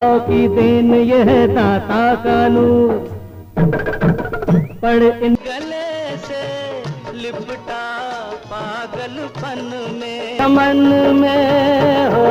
की देन ये है दाता का नूर। पढ़ इन गले से लिपटा पागलपन में, मन में हो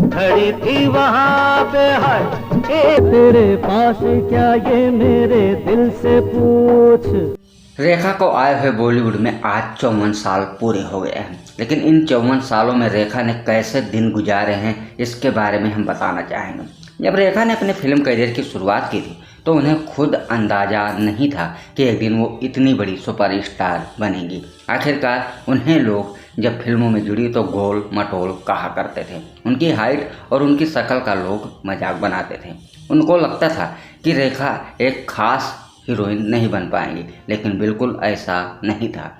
खड़ी थी वहाँ पे हर ए तेरे पास क्या ये मेरे दिल से पूछ। रेखा को आए हुए बॉलीवुड में आज 54 साल पूरे हो गए हैं, लेकिन इन 54 सालों में रेखा ने कैसे दिन गुजारे हैं इसके बारे में हम बताना चाहेंगे। जब रेखा ने अपने फिल्म करियर की शुरुआत की थी तो उन्हें खुद अंदाजा नहीं था कि एक दिन वो इतनी बड़ी सुपरस्टार बनेंगी। आखिरकार उन्हें लोग जब फिल्मों में जुड़ी तो गोल मटोल कहा करते थे। उनकी हाइट और उनकी शक्ल का लोग मजाक बनाते थे। उनको लगता था कि रेखा एक खास हीरोइन नहीं बन पाएंगी, लेकिन बिल्कुल ऐसा नहीं था।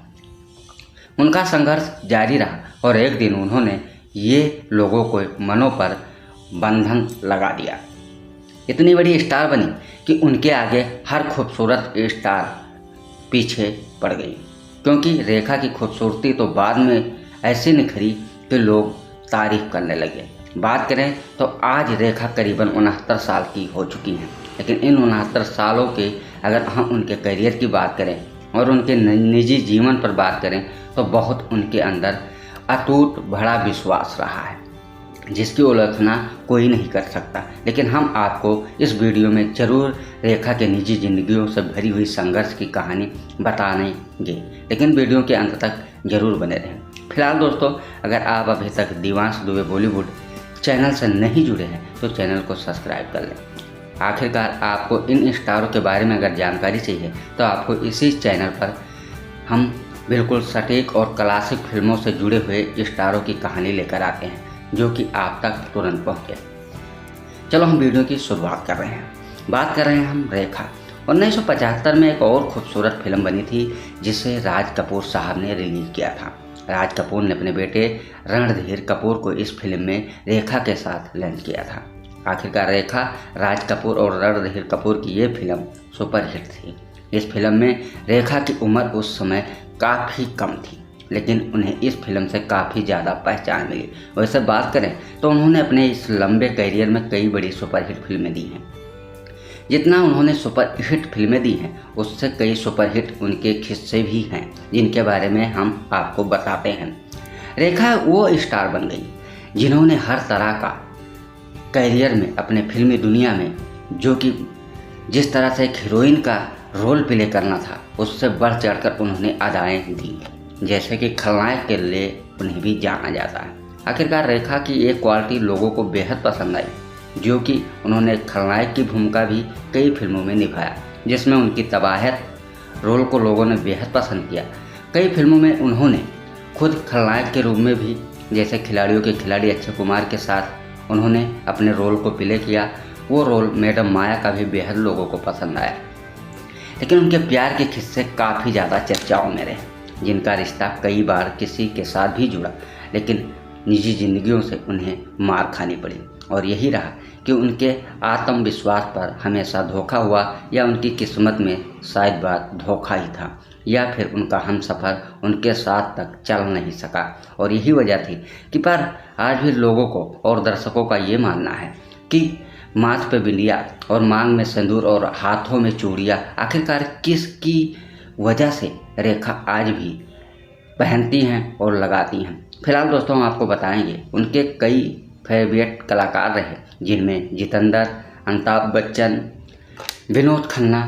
उनका संघर्ष जारी रहा और एक दिन उन्होंने ये लोगों को मनों पर बंधन लगा दिया। इतनी बड़ी स्टार बनी कि उनके आगे हर खूबसूरत स्टार पीछे पड़ गई, क्योंकि रेखा की खूबसूरती तो बाद में ऐसी निखरी कि लोग तारीफ करने लगे। बात करें तो आज रेखा करीबन 69 साल की हो चुकी हैं, लेकिन इन 69 सालों के अगर हम उनके करियर की बात करें और उनके निजी जीवन पर बात करें तो बहुत उनके अंदर अटूट बड़ा विश्वास रहा है, जिसकी उल्लेखना कोई नहीं कर सकता। लेकिन हम आपको इस वीडियो में ज़रूर रेखा के निजी जिंदगियों से भरी हुई संघर्ष की कहानी बताएंगे, लेकिन वीडियो के अंत तक जरूर बने रहें। फिलहाल दोस्तों, अगर आप अभी तक दिवांश दुबे बॉलीवुड चैनल से नहीं जुड़े हैं तो चैनल को सब्सक्राइब कर लें। आखिरकार आपको इन स्टारों के बारे में अगर जानकारी चाहिए तो आपको इसी चैनल पर हम बिल्कुल सटीक और क्लासिक फिल्मों से जुड़े हुए स्टारों की कहानी लेकर आते हैं, जो कि आप तक तुरंत पहुँचे। चलो हम वीडियो की शुरुआत कर रहे हैं। बात कर रहे हैं हम रेखा। 1975 में एक और खूबसूरत फिल्म बनी थी जिसे राज कपूर साहब ने रिलीज किया था। राज कपूर ने अपने बेटे रणधीर कपूर को इस फिल्म में रेखा के साथ लॉन्च किया था। आखिरकार रेखा, राज कपूर और रणधीर कपूर की ये फिल्म सुपरहिट थी। इस फिल्म में रेखा की उम्र उस समय काफ़ी कम थी, लेकिन उन्हें इस फिल्म से काफ़ी ज़्यादा पहचान मिली। वैसे बात करें तो उन्होंने अपने इस लंबे करियर में कई बड़ी सुपरहिट फिल्में दी हैं। जितना उन्होंने सुपरहिट फिल्में दी हैं उससे कई सुपरहिट उनके किस्से भी हैं, जिनके बारे में हम आपको बताते हैं। रेखा वो स्टार बन गई जिन्होंने हर तरह का करियर में अपने फिल्मी दुनिया में जो कि जिस तरह से एक हीरोइन का रोल प्ले करना था उससे बढ़ चढ़कर उन्होंने अदाएँ दी, जैसे कि खलनायक के लिए उन्हें भी जाना जाता है। आखिरकार रेखा की एक क्वालिटी लोगों को बेहद पसंद आई, जो कि उन्होंने खलनायक की भूमिका भी कई फिल्मों में निभाया, जिसमें उनकी तबाहत रोल को लोगों ने बेहद पसंद किया। कई फिल्मों में उन्होंने खुद खलनायक के रूप में भी, जैसे खिलाड़ियों के खिलाड़ी अक्षय कुमार के साथ उन्होंने अपने रोल को प्ले किया। वो रोल मैडम माया का भी बेहद लोगों को पसंद आया। लेकिन उनके प्यार के किस्से काफ़ी ज़्यादा चर्चाओं में रहे, जिनका रिश्ता कई बार किसी के साथ भी जुड़ा, लेकिन निजी जिंदगियों से उन्हें मार खानी पड़ी। और यही रहा कि उनके आत्मविश्वास पर हमेशा धोखा हुआ, या उनकी किस्मत में शायद बात धोखा ही था, या फिर उनका हमसफ़र उनके साथ तक चल नहीं सका। और यही वजह थी कि पर आज भी लोगों को और दर्शकों का ये मानना है कि माथ पे बिंदिया और मांग में सिंदूर और हाथों में चूड़ियाँ आखिरकार किसकी वजह से रेखा आज भी पहनती हैं और लगाती हैं। फिलहाल दोस्तों हम आपको बताएंगे उनके कई फेवरेट कलाकार रहे, जिनमें जितेंद्र, अमिताभ बच्चन, विनोद खन्ना,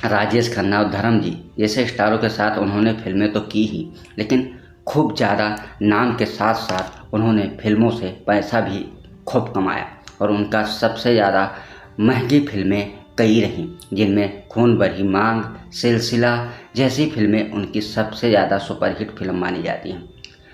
राजेश खन्ना और धर्म जी जैसे स्टारों के साथ उन्होंने फिल्में तो की ही, लेकिन खूब ज़्यादा नाम के साथ साथ उन्होंने फिल्मों से पैसा भी खूब कमाया। और उनका सबसे ज़्यादा महंगी फिल्में कई रहीं, जिनमें खून भरी मांग, सिलसिला जैसी फिल्में उनकी सबसे ज़्यादा सुपरहिट फिल्म मानी जाती हैं।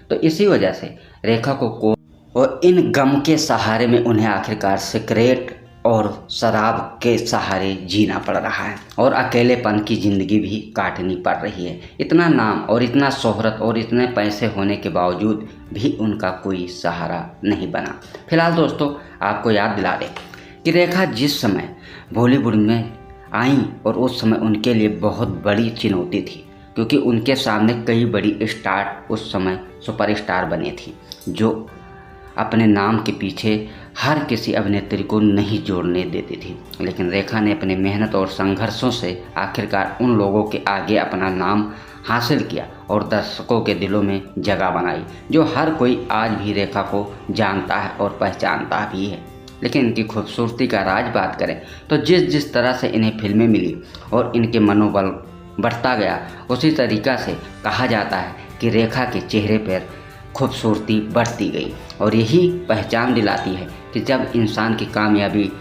तो इसी वजह से रेखा को और इन गम के सहारे में उन्हें आखिरकार सिगरेट और शराब के सहारे जीना पड़ रहा है और अकेलेपन की ज़िंदगी भी काटनी पड़ रही है। इतना नाम और इतना शोहरत और इतने पैसे होने के बावजूद भी उनका कोई सहारा नहीं बना। फिलहाल दोस्तों आपको याद दिला दें कि रेखा जिस समय बॉलीवुड में आई और उस समय उनके लिए बहुत बड़ी चुनौती थी, क्योंकि उनके सामने कई बड़ी स्टार उस समय सुपरस्टार बनी थी, जो अपने नाम के पीछे हर किसी अभिनेत्री को नहीं जोड़ने देती थी, लेकिन रेखा ने अपनी मेहनत और संघर्षों से आखिरकार उन लोगों के आगे अपना नाम हासिल किया और दर्शकों के दिलों में जगह बनाई, जो हर कोई आज भी रेखा को जानता है और पहचानता भी है। लेकिन इनकी खूबसूरती का राज बात करें तो जिस तरह से इन्हें फिल्में मिली और इनके मनोबल बढ़ता गया, उसी तरीक़ा से कहा जाता है कि रेखा के चेहरे पर खूबसूरती बढ़ती गई और यही पहचान दिलाती है कि जब इंसान की कामयाबी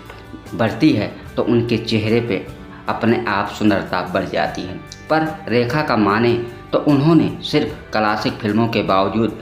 बढ़ती है तो उनके चेहरे पे अपने आप सुंदरता बढ़ जाती है। पर रेखा का माने तो उन्होंने सिर्फ क्लासिक फिल्मों के बावजूद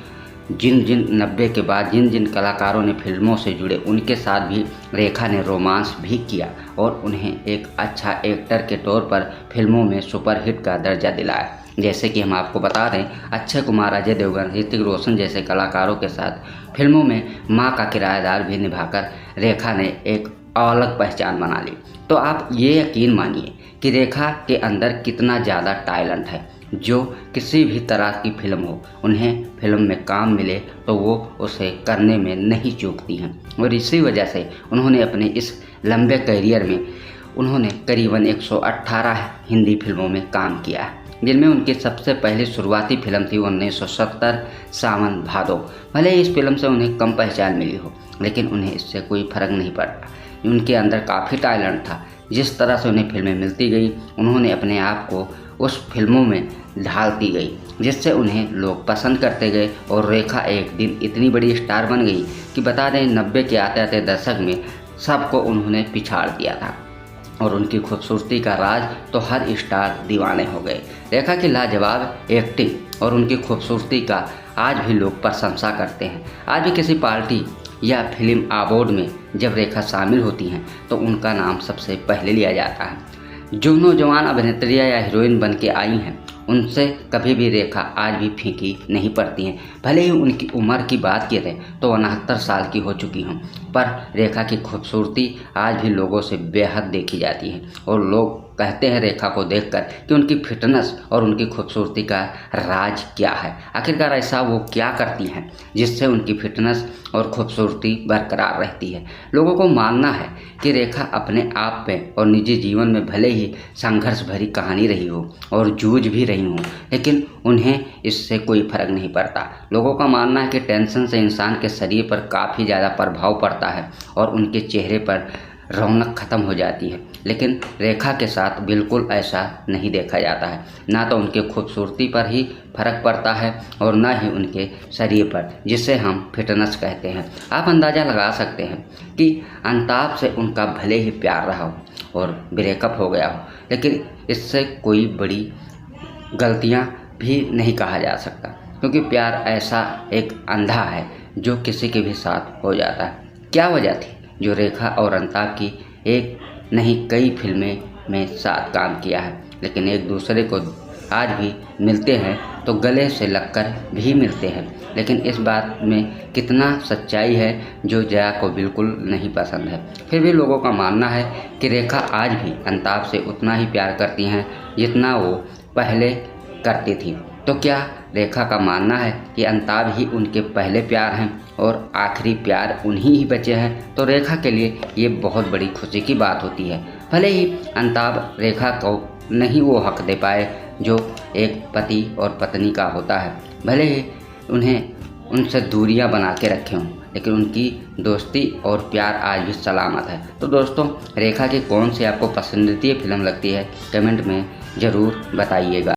जिन 90 के बाद जिन कलाकारों ने फिल्मों से जुड़े उनके साथ भी रेखा ने रोमांस भी किया और उन्हें एक अच्छा एक्टर के तौर पर फिल्मों में सुपरहिट का दर्जा दिलाया। जैसे कि हम आपको बता दें, अक्षय कुमार, अजय देवगन, ऋतिक रोशन जैसे कलाकारों के साथ फिल्मों में माँ का किराएदार भी निभाकर रेखा ने एक अलग पहचान बना ली। तो आप ये यकीन मानिए कि रेखा के अंदर कितना ज़्यादा टैलेंट है। जो किसी भी तरह की फिल्म हो, उन्हें फिल्म में काम मिले तो वो उसे करने में नहीं चूकती हैं और इसी वजह से उन्होंने अपने इस लंबे करियर में उन्होंने करीबन 118 हिंदी फिल्मों में काम किया है, जिनमें उनकी सबसे पहली शुरुआती फिल्म थी 1970 सावन भादो। भले ही इस फिल्म से उन्हें कम पहचान मिली हो, लेकिन उन्हें इससे कोई फर्क नहीं पड़ता। उनके अंदर काफ़ी टैलेंट था। जिस तरह से उन्हें फिल्में मिलती गई, उन्होंने अपने आप को उस फिल्मों में ढालती गई, जिससे उन्हें लोग पसंद करते गए और रेखा एक दिन इतनी बड़ी स्टार बन गई कि बता दें 90 के आते आते दशक में सबको उन्होंने पिछाड़ दिया था और उनकी खूबसूरती का राज तो हर स्टार दीवाने हो गए। रेखा की लाजवाब एक्टिंग और उनकी खूबसूरती का आज भी लोग प्रशंसा करते हैं। आज भी किसी पार्टी या फिल्म अवार्ड में जब रेखा शामिल होती हैं तो उनका नाम सबसे पहले लिया जाता है। जो नौजवान अभिनेत्रियाँ या हीरोइन बन के आई हैं, उनसे कभी भी रेखा आज भी फीकी नहीं पड़ती हैं। भले ही उनकी उम्र की बात की जाए तो 69 साल की हो चुकी हूँ, पर रेखा की खूबसूरती आज भी लोगों से बेहद देखी जाती है और लोग कहते हैं रेखा को देखकर कि उनकी फिटनेस और उनकी खूबसूरती का राज क्या है। आखिरकार ऐसा वो क्या करती हैं जिससे उनकी फिटनेस और खूबसूरती बरकरार रहती है। लोगों को मानना है कि रेखा अपने आप में और निजी जीवन में भले ही संघर्ष भरी कहानी रही हो और जूझ भी रही हो, लेकिन उन्हें इससे कोई फर्क नहीं पड़ता। लोगों का मानना है कि टेंशन से इंसान के शरीर पर काफ़ी ज़्यादा प्रभाव पड़ता है और उनके चेहरे पर रौनक ख़त्म हो जाती है, लेकिन रेखा के साथ बिल्कुल ऐसा नहीं देखा जाता है। ना तो उनके खूबसूरती पर ही फर्क पड़ता है और ना ही उनके शरीर पर, जिसे हम फिटनेस कहते हैं। आप अंदाज़ा लगा सकते हैं कि अमिताभ से उनका भले ही प्यार रहा हो और ब्रेकअप हो गया हो, लेकिन इससे कोई बड़ी गलतियाँ भी नहीं कहा जा सकता, क्योंकि प्यार ऐसा एक अंधा है जो किसी के भी साथ हो जाता है। क्या वजह थी जो रेखा और अमिताभ की एक नहीं कई फिल्में में साथ काम किया है, लेकिन एक दूसरे को आज भी मिलते हैं तो गले से लगकर भी मिलते हैं। लेकिन इस बात में कितना सच्चाई है जो जया को बिल्कुल नहीं पसंद है। फिर भी लोगों का मानना है कि रेखा आज भी अमिताभ से उतना ही प्यार करती हैं जितना वो पहले करती थी। तो क्या रेखा का मानना है कि अमिताभ ही उनके पहले प्यार हैं और आखिरी प्यार उन्हीं ही बचे हैं? तो रेखा के लिए ये बहुत बड़ी खुशी की बात होती है। भले ही अमिताभ रेखा को नहीं वो हक दे पाए जो एक पति और पत्नी का होता है, भले ही उन्हें उनसे दूरियां बना के रखे हों, लेकिन उनकी दोस्ती और प्यार आज भी सलामत है। तो दोस्तों, रेखा की कौन सी आपको पसंदीदा फिल्म लगती है, कमेंट में ज़रूर बताइएगा।